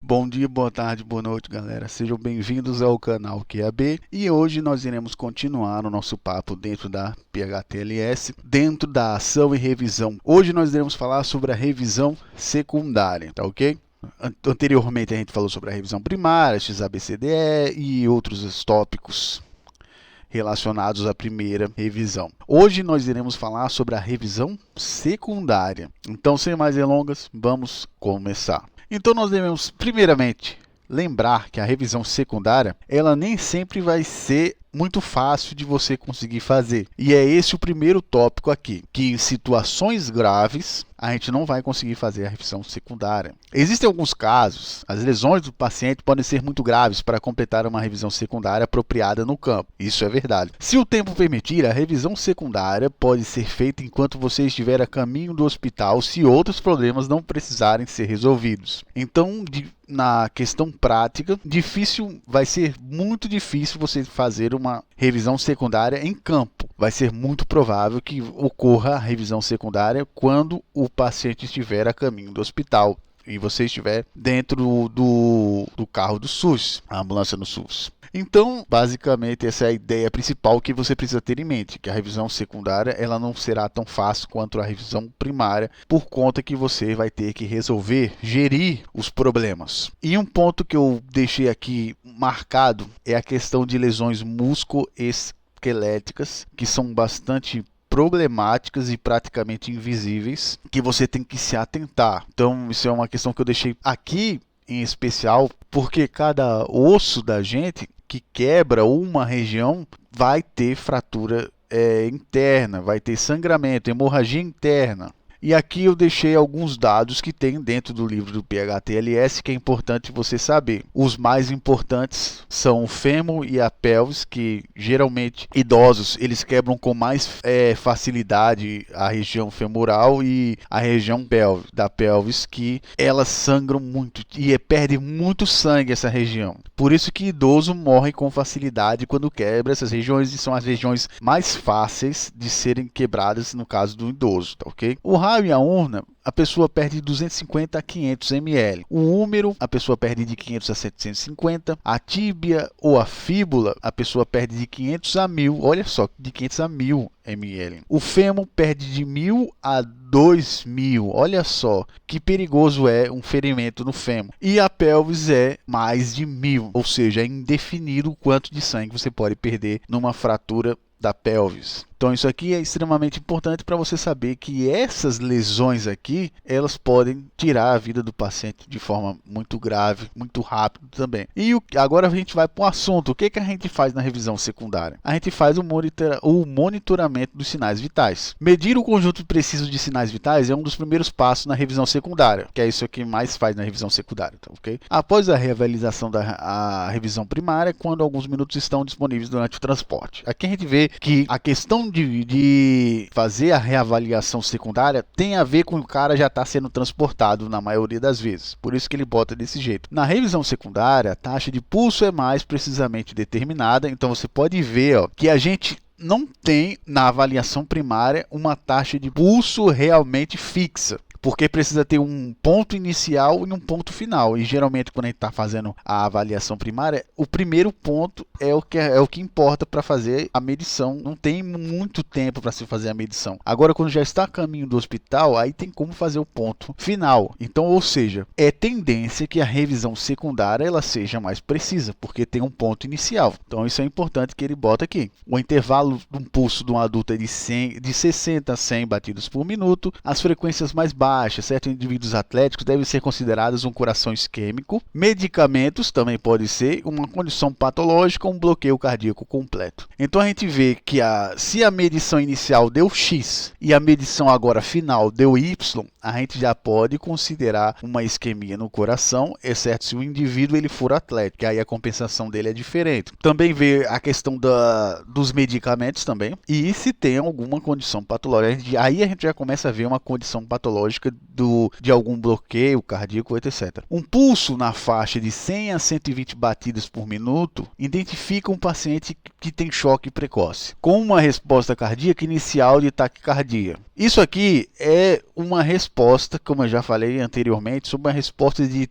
Bom dia, boa tarde, boa noite, galera. Sejam bem-vindos ao canal QAB e hoje nós iremos continuar o nosso papo dentro da PHTLS, dentro da ação e revisão. Hoje nós iremos falar sobre a revisão secundária, tá ok? Anteriormente a gente falou sobre a revisão primária, XABCDE e outros tópicos relacionados à primeira revisão. Hoje nós iremos falar sobre a revisão secundária. Então, sem mais delongas, vamos começar. Então nós devemos, primeiramente, lembrar que a revisão secundária, ela nem sempre vai ser muito fácil de você conseguir fazer. E é esse o primeiro tópico aqui, que em situações graves, a gente não vai conseguir fazer a revisão secundária. Existem alguns casos, as lesões do paciente podem ser muito graves para completar uma revisão secundária apropriada no campo. Isso é verdade. Se o tempo permitir, a revisão secundária pode ser feita enquanto você estiver a caminho do hospital, se outros problemas não precisarem ser resolvidos. Então, na questão prática, vai ser muito difícil você fazer uma revisão secundária em campo. Vai ser muito provável que ocorra a revisão secundária quando o paciente estiver a caminho do hospital e você estiver dentro do carro do SUS, a ambulância no SUS. Então, basicamente, essa é a ideia principal que você precisa ter em mente, que a revisão secundária ela não será tão fácil quanto a revisão primária, por conta que você vai ter que gerir os problemas. E um ponto que eu deixei aqui marcado é a questão de lesões musculoesqueléticas, que são bastante problemáticas e praticamente invisíveis, que você tem que se atentar. Então, isso é uma questão que eu deixei aqui em especial, porque cada osso da gente que quebra uma região vai ter fratura interna, vai ter sangramento, hemorragia interna. E aqui eu deixei alguns dados que tem dentro do livro do PHTLS que é importante você saber. Os mais importantes são o fêmur e a pelvis, que geralmente idosos eles quebram com mais facilidade a região femoral e a região da pelvis, que elas sangram muito e perde muito sangue essa região. Por isso que idoso morre com facilidade quando quebra essas regiões, e são as regiões mais fáceis de serem quebradas no caso do idoso, tá ok? O raio e a urna, a pessoa perde de 250 a 500 ml. O húmero, a pessoa perde de 500 a 750. A tíbia ou a fíbula, a pessoa perde de 500 a 1000. Olha só, de 500 a 1000 ml. O fêmur perde de 1000 a 2000. Olha só que perigoso é um ferimento no fêmur. E a pelvis é mais de 1000, ou seja, é indefinido o quanto de sangue você pode perder numa fratura da pelvis. Então isso aqui é extremamente importante para você saber que essas lesões aqui, elas podem tirar a vida do paciente de forma muito grave, muito rápido também. E agora a gente vai para o assunto. O que a gente faz na revisão secundária? A gente faz o monitoramento dos sinais vitais. Medir o conjunto preciso de sinais vitais é um dos primeiros passos na revisão secundária, que é isso que mais faz na revisão secundária, tá, ok? Após a reavaliação da revisão primária, quando alguns minutos estão disponíveis durante o transporte. Aqui a gente vê que a questão de fazer a reavaliação secundária tem a ver com o cara já estar sendo transportado na maioria das vezes. Por isso que ele bota desse jeito. Na revisão secundária, a taxa de pulso é mais precisamente determinada. Então você pode ver que a gente não tem na avaliação primária uma taxa de pulso realmente fixa, porque precisa ter um ponto inicial e um ponto final. E geralmente quando a gente está fazendo a avaliação primária, o primeiro ponto é o que importa para fazer a medição. Não tem muito tempo para se fazer a medição. Agora, quando já está a caminho do hospital, aí tem como fazer o ponto final. Então, ou seja, é tendência que a revisão secundária ela seja mais precisa, porque tem um ponto inicial. Então, isso é importante que ele bota aqui. O intervalo de um pulso de um adulto é de 60 a 100 batidos por minuto. As frequências mais baixas, certos indivíduos atléticos devem ser considerados um coração isquêmico. Medicamentos também pode ser uma condição patológica, um bloqueio cardíaco completo. Então a gente vê que se a medição inicial deu X e a medição agora final deu Y, a gente já pode considerar uma isquemia no coração, exceto se o indivíduo ele for atlético, que aí a compensação dele é diferente. Também vê a questão dos medicamentos também, e se tem alguma condição patológica. Aí a gente já começa a ver uma condição patológica de algum bloqueio cardíaco, etc. Um pulso na faixa de 100 a 120 batidas por minuto identifica um paciente que tem choque precoce, com uma resposta cardíaca inicial de taquicardia. Isso aqui é uma resposta, como eu já falei anteriormente, sobre uma resposta de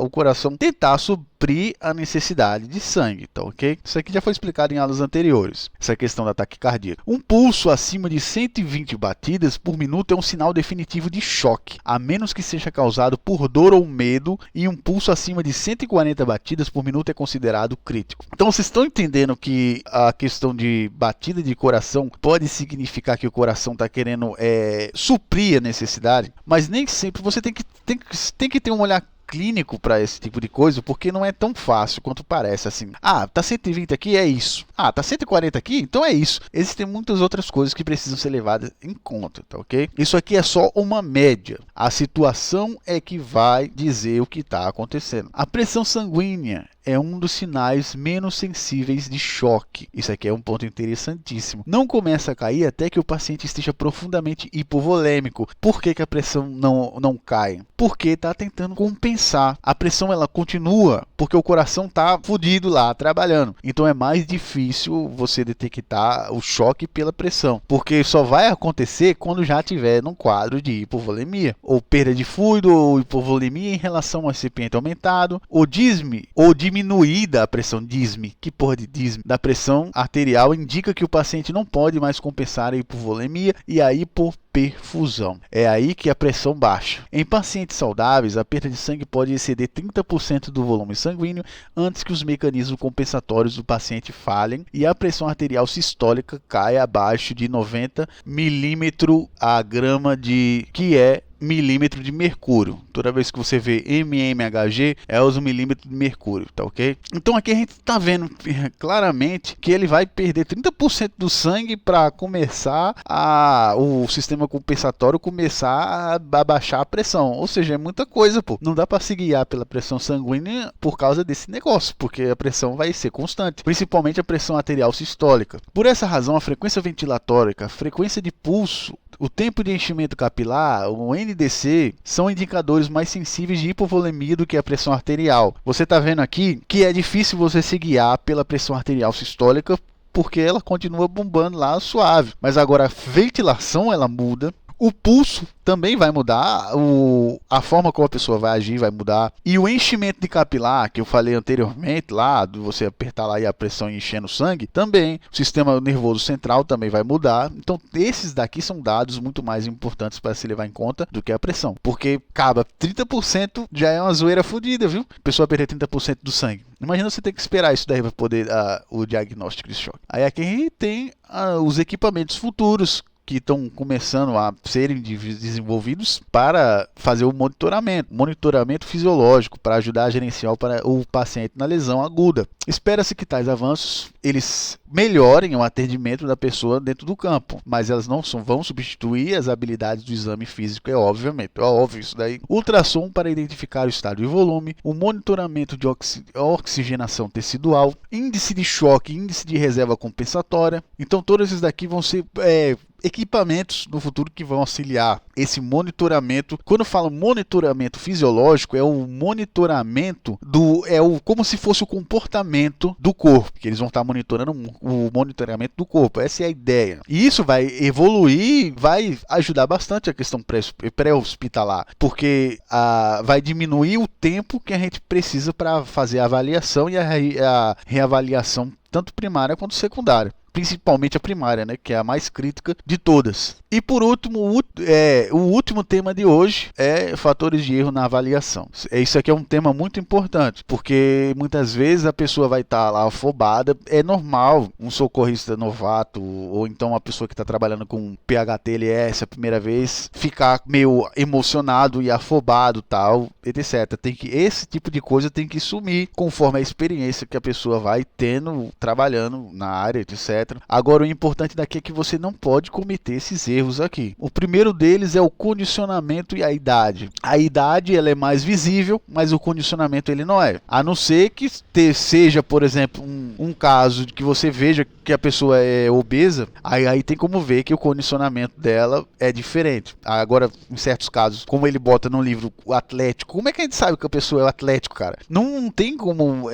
o coração tentar suprir a necessidade de sangue, tá ok? Isso aqui já foi explicado em aulas anteriores, essa questão da taquicardia. Um pulso acima de 120 batidas por minuto é um sinal definitivo de choque, a menos que seja causado por dor ou medo, e um pulso acima de 140 batidas por minuto é considerado crítico. Então vocês estão entendendo que a questão de batida de coração pode significar que o coração está querendo suprir a necessidade, mas nem sempre você tem que ter um olhar clínico para esse tipo de coisa, porque não é tão fácil quanto parece. Assim, tá 120 aqui, é isso. Tá 140 aqui, então é isso. Existem muitas outras coisas que precisam ser levadas em conta, tá ok? Isso aqui é só uma média. A situação é que vai dizer o que está acontecendo. A pressão sanguínea é um dos sinais menos sensíveis de choque. Isso aqui é um ponto interessantíssimo. Não começa a cair até que o paciente esteja profundamente hipovolêmico. Por que a pressão não cai? Porque está tentando compensar. A pressão ela continua porque o coração está fodido lá, trabalhando. Então é mais difícil você detectar o choque pela pressão, porque só vai acontecer quando já tiver num quadro de hipovolemia, ou perda de fluido, ou hipovolemia em relação ao recipiente aumentado, ou dísme, ou diminuída a pressão dísme. Que porra de dísme? Da pressão arterial indica que o paciente não pode mais compensar a hipovolemia e a hipoperfusão. É aí que a pressão baixa. Em pacientes saudáveis, a perda de sangue pode exceder 30% do volume sanguíneo antes que os mecanismos compensatórios do paciente falhem e a pressão arterial sistólica caia abaixo de 90 milímetros a grama que é milímetro de mercúrio. Toda vez que você vê mmHg, é os milímetros de mercúrio, tá ok? Então aqui a gente está vendo claramente que ele vai perder 30% do sangue para começar o sistema compensatório começar a baixar a pressão. Ou seja, é muita coisa, pô. Não dá para se guiar pela pressão sanguínea por causa desse negócio, porque a pressão vai ser constante, principalmente a pressão arterial sistólica. Por essa razão, a frequência ventilatórica, a frequência de pulso, o tempo de enchimento capilar, o NDC, são indicadores mais sensíveis de hipovolemia do que a pressão arterial. Você está vendo aqui que é difícil você se guiar pela pressão arterial sistólica, porque ela continua bombando lá suave. Mas agora a ventilação ela muda. O pulso também vai mudar, a forma como a pessoa vai agir vai mudar. E o enchimento de capilar, que eu falei anteriormente, lá, de você apertar lá e a pressão enchendo o sangue, também. O sistema nervoso central também vai mudar. Então, esses daqui são dados muito mais importantes para se levar em conta do que a pressão. Porque, acaba 30% já é uma zoeira fodida, viu? A pessoa perder 30% do sangue. Imagina você ter que esperar isso daí para poder o diagnóstico de choque. Aí aqui a gente tem os equipamentos futuros, que estão começando a serem desenvolvidos para fazer o monitoramento fisiológico, para ajudar a gerenciar o paciente na lesão aguda. Espera-se que tais avanços eles melhorem o atendimento da pessoa dentro do campo, mas elas não vão substituir as habilidades do exame físico, é óbvio isso daí. Ultrassom para identificar o estado de volume, o monitoramento de oxigenação tecidual, índice de choque, índice de reserva compensatória. Então todos esses daqui vão ser equipamentos no futuro que vão auxiliar esse monitoramento. Quando eu falo monitoramento fisiológico, é o monitoramento como se fosse o comportamento do corpo, que eles vão estar monitorando o monitoramento do corpo. Essa é a ideia. E isso vai evoluir, vai ajudar bastante a questão pré-hospitalar, porque vai diminuir o tempo que a gente precisa para fazer a avaliação e a reavaliação tanto primária quanto secundária. Principalmente a primária, né, que é a mais crítica de todas. E por último, o último tema de hoje é fatores de erro na avaliação. Isso aqui é um tema muito importante, porque muitas vezes a pessoa vai estar lá afobada. É normal um socorrista novato, ou então uma pessoa que está trabalhando com PHTLS a primeira vez, ficar meio emocionado e afobado, tal, etc. Esse tipo de coisa tem que sumir conforme a experiência que a pessoa vai tendo, trabalhando na área, etc. Agora, o importante daqui é que você não pode cometer esses erros aqui. O primeiro deles é o condicionamento e a idade. A idade ela é mais visível, mas o condicionamento ele não é. A não ser que seja, por exemplo, um caso de que você veja que a pessoa é obesa, aí tem como ver que o condicionamento dela é diferente. Agora, em certos casos, como ele bota no livro o atlético, como é que a gente sabe que a pessoa é atlético, cara? Não tem como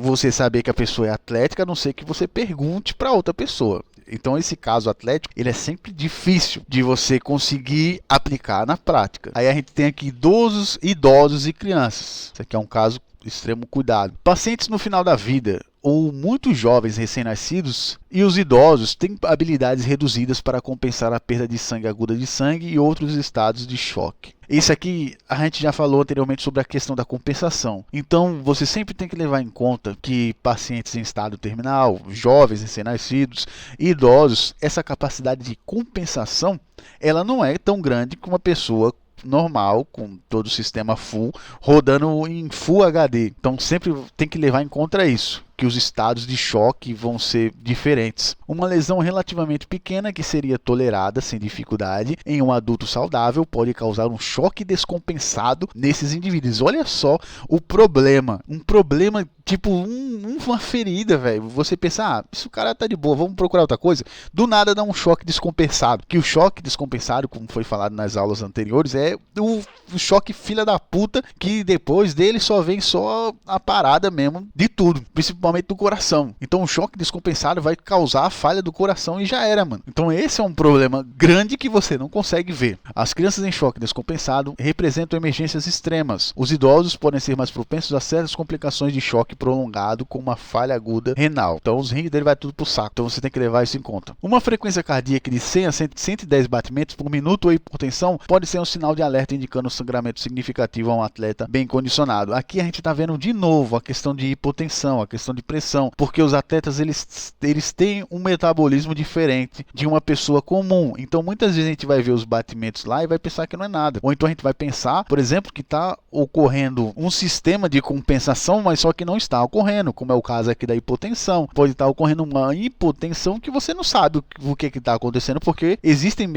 você saber que a pessoa é atlética, a não ser que você pergunte para outra pessoa. Então esse caso atlético, ele é sempre difícil de você conseguir aplicar na prática. Aí a gente tem aqui idosos e crianças. Isso aqui é um caso extremo cuidado. Pacientes no final da vida ou muito jovens recém-nascidos e os idosos têm habilidades reduzidas para compensar a perda de sangue aguda de sangue e outros estados de choque. Isso aqui a gente já falou anteriormente sobre a questão da compensação. Então você sempre tem que levar em conta que pacientes em estado terminal, jovens recém-nascidos e idosos, essa capacidade de compensação ela não é tão grande que uma pessoa normal, com todo o sistema full, rodando em Full HD. Então sempre tem que levar em conta isso, que os estados de choque vão ser diferentes. Uma lesão relativamente pequena que seria tolerada sem dificuldade em um adulto saudável pode causar um choque descompensado nesses indivíduos. Olha só o problema. Um problema tipo uma ferida, velho. Você pensa, isso o cara tá de boa, vamos procurar outra coisa. Do nada dá um choque descompensado. Que o choque descompensado, como foi falado nas aulas anteriores, é o choque filha da puta, que depois dele só vem só a parada mesmo de tudo, principalmente do coração. Então o choque descompensado vai causar a falha do coração e já era, mano. Então esse é um problema grande que você não consegue ver. As crianças em choque descompensado representam emergências extremas. Os idosos podem ser mais propensos a certas complicações de choque prolongado com uma falha aguda renal. Então os rins dele vai tudo pro saco. Então você tem que levar isso em conta. Uma frequência cardíaca de 100 a 110 batimentos por minuto ou hipertensão pode ser um sinal de alerta indicando um sangramento significativo a um atleta bem condicionado. Aqui a gente está vendo de novo a questão de hipotensão, a questão de pressão, porque os atletas eles têm um metabolismo diferente de uma pessoa comum. Então muitas vezes a gente vai ver os batimentos lá e vai pensar que não é nada. Ou então a gente vai pensar, por exemplo, que está ocorrendo um sistema de compensação, mas só que não está ocorrendo, como é o caso aqui da hipotensão. Pode estar ocorrendo uma hipotensão que você não sabe o que está acontecendo, porque existem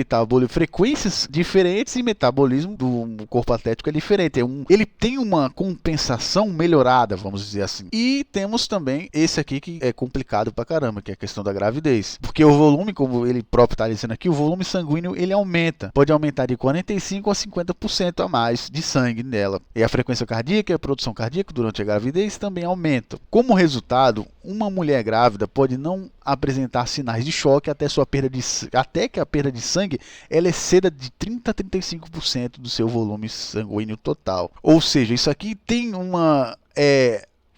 frequências diferentes e metabolismo do corpo atlético é diferente. Ele tem uma compensação melhorada, vamos dizer assim. E temos também esse aqui que é complicado pra caramba, que é a questão da gravidez. Porque o volume, como ele próprio está dizendo aqui, o volume sanguíneo ele aumenta. Pode aumentar de 45% a 50% a mais de sangue nela. E a frequência cardíaca e a produção cardíaca durante a gravidez também aumentam. Como resultado, uma mulher grávida pode não apresentar sinais de choque até que a perda de sangue ela exceda de 30% a 35% do seu volume sanguíneo total. Ou seja, isso aqui tem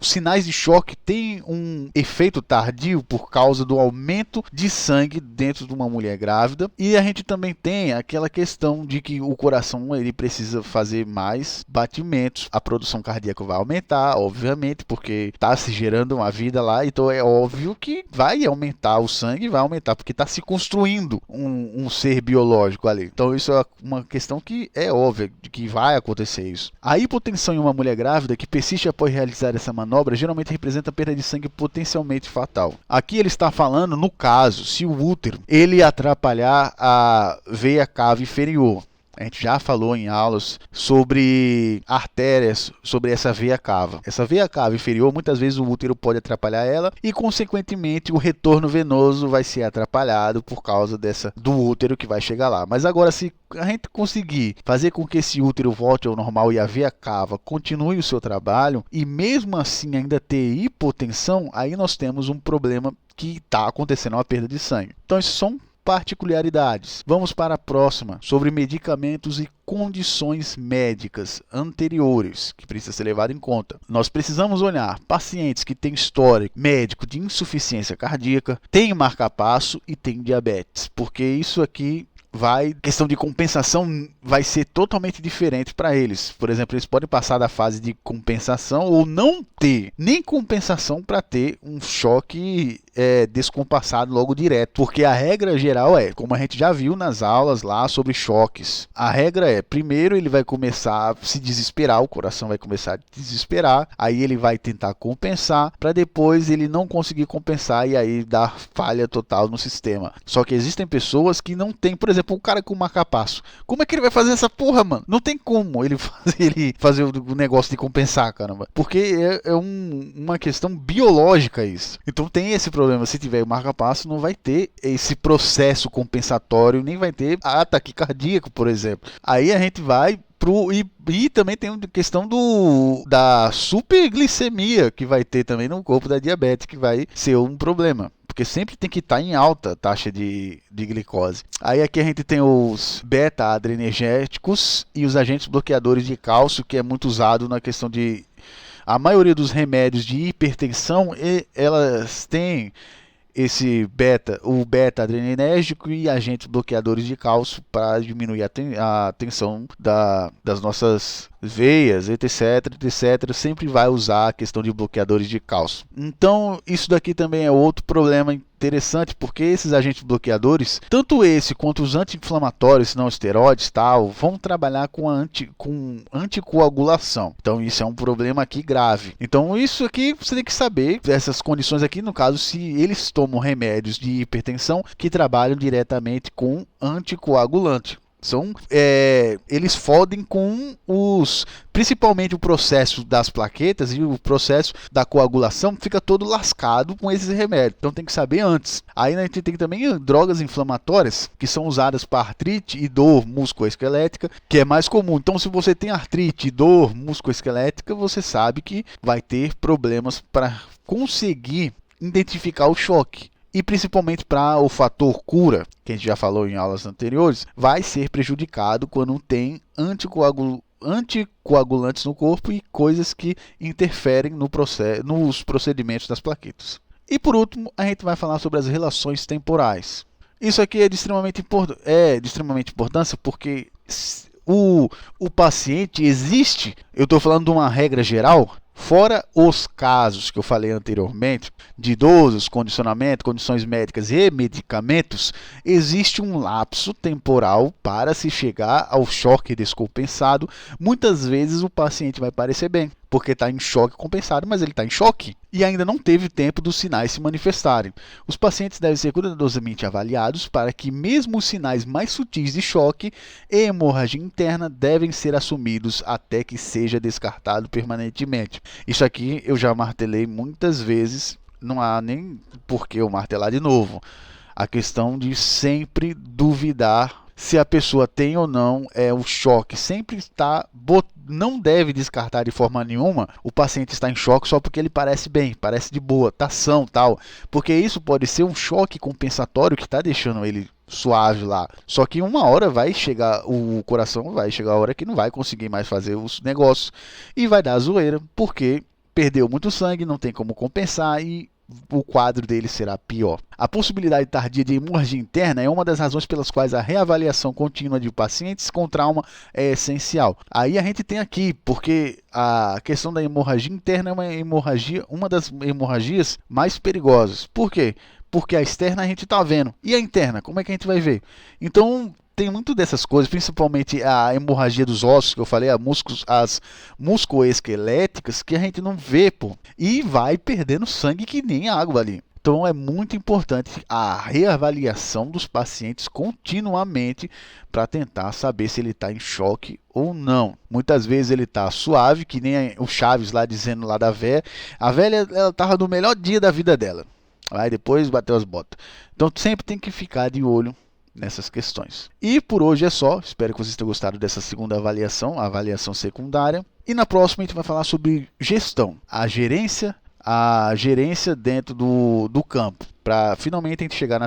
os sinais de choque têm um efeito tardio por causa do aumento de sangue dentro de uma mulher grávida. E a gente também tem aquela questão de que o coração ele precisa fazer mais batimentos. A produção cardíaca vai aumentar, obviamente, porque está se gerando uma vida lá. Então é óbvio que vai aumentar o sangue, vai aumentar, porque está se construindo um ser biológico ali. Então isso é uma questão que é óbvia, de que vai acontecer isso. A hipotensão em uma mulher grávida que persiste após realizar essa manobra geralmente representa perda de sangue potencialmente fatal. Aqui ele está falando no caso se o útero ele atrapalhar a veia cava inferior. A gente já falou em aulas sobre artérias, sobre essa veia cava. Essa veia cava inferior, muitas vezes o útero pode atrapalhar ela e, consequentemente, o retorno venoso vai ser atrapalhado por causa do útero que vai chegar lá. Mas agora, se a gente conseguir fazer com que esse útero volte ao normal e a veia cava continue o seu trabalho e, mesmo assim, ainda ter hipotensão, aí nós temos um problema que está acontecendo, uma perda de sangue. Então, isso são particularidades. Vamos para a próxima, sobre medicamentos e condições médicas anteriores que precisa ser levado em conta. Nós precisamos olhar pacientes que têm histórico médico de insuficiência cardíaca, têm marca-passo e têm diabetes, porque isso aqui questão de compensação vai ser totalmente diferente para eles. Por exemplo, eles podem passar da fase de compensação ou não ter nem compensação para ter um choque descompassado logo direto, porque a regra geral como a gente já viu nas aulas lá sobre choques, a regra primeiro ele vai começar a se desesperar, o coração vai começar a desesperar, aí ele vai tentar compensar, para depois ele não conseguir compensar e aí dar falha total no sistema. Só que existem pessoas que não tem, por exemplo, um cara com marca-passo. Como é que ele vai fazer essa porra, mano? Não tem como ele fazer o negócio de compensar, caramba. Porque é uma questão biológica isso. Então tem esse problema. Se tiver marca-passo, não vai ter esse processo compensatório, nem vai ter ataque cardíaco, por exemplo. Aí a gente vai E também tem a questão da superglicemia que vai ter também no corpo da diabetes, que vai ser um problema. Porque sempre tem que estar em alta taxa de glicose. Aí aqui a gente tem os beta-adrenérgicos e os agentes bloqueadores de cálcio, que é muito usado na questão de... A maioria dos remédios de hipertensão, elas têm o beta-adrenérgico e agentes bloqueadores de cálcio para diminuir a tensão das nossas veias, etc, etc, sempre vai usar a questão de bloqueadores de cálcio. Então, isso daqui também é outro problema interessante, porque esses agentes bloqueadores, tanto esse quanto os anti-inflamatórios não esteroides, tal, vão trabalhar com anticoagulação. Então, isso é um problema aqui grave. Então, isso aqui você tem que saber, essas condições aqui, no caso, se eles tomam remédios de hipertensão que trabalham diretamente com anticoagulante. Eles fodem com principalmente o processo das plaquetas e o processo da coagulação fica todo lascado com esses remédios. Então tem que saber antes. Aí a gente tem também drogas inflamatórias que são usadas para artrite e dor musculoesquelética, que é mais comum. Então se você tem artrite e dor musculoesquelética, você sabe que vai ter problemas para conseguir identificar o choque. E principalmente para o fator cura, que a gente já falou em aulas anteriores, vai ser prejudicado quando tem anticoagulantes no corpo e coisas que interferem nos procedimentos das plaquetas. E por último, a gente vai falar sobre as relações temporais. Isso aqui é de extremamente importância porque o paciente existe, eu estou falando de uma regra geral, fora os casos que eu falei anteriormente, de idosos, condicionamento, condições médicas e medicamentos, existe um lapso temporal para se chegar ao choque descompensado. Muitas vezes o paciente vai parecer bem, porque está em choque compensado, mas ele está em choque e ainda não teve tempo dos sinais se manifestarem. Os pacientes devem ser cuidadosamente avaliados para que mesmo os sinais mais sutis de choque e hemorragia interna devem ser assumidos até que seja descartado permanentemente. Isso aqui eu já martelei muitas vezes, não há nem por que eu martelar de novo. A questão de sempre duvidar se a pessoa tem ou não o choque. Sempre não deve descartar de forma nenhuma o paciente está em choque só porque ele parece bem, parece de boa, tá são, tal. Porque isso pode ser um choque compensatório que está deixando ele suave lá. Só que uma hora vai chegar, o coração vai chegar a hora que não vai conseguir mais fazer os negócios e vai dar zoeira, porque perdeu muito sangue, não tem como compensar e o quadro dele será pior. A possibilidade tardia de hemorragia interna é uma das razões pelas quais a reavaliação contínua de pacientes com trauma é essencial. Aí a gente tem aqui, porque a questão da hemorragia interna é uma das hemorragias mais perigosas. Por quê? Porque a externa a gente está vendo. E a interna, como é que a gente vai ver? Então, tem muito dessas coisas, principalmente a hemorragia dos ossos, que eu falei, as musculoesqueléticas, que a gente não vê, pô. E vai perdendo sangue que nem água ali. Então é muito importante a reavaliação dos pacientes continuamente para tentar saber se ele está em choque ou não. Muitas vezes ele está suave, que nem o Chaves lá dizendo lá da véia. A velha estava no melhor dia da vida dela. Aí depois bateu as botas. Então sempre tem que ficar de olho nessas questões. E por hoje é só. Espero que vocês tenham gostado dessa segunda avaliação, a avaliação secundária. E na próxima a gente vai falar sobre gestão, a gerência dentro do campo, para finalmente a gente chegar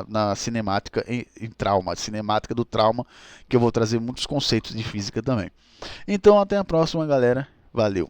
na cinemática em trauma, cinemática do trauma, que eu vou trazer muitos conceitos de física também. Então até a próxima, galera. Valeu!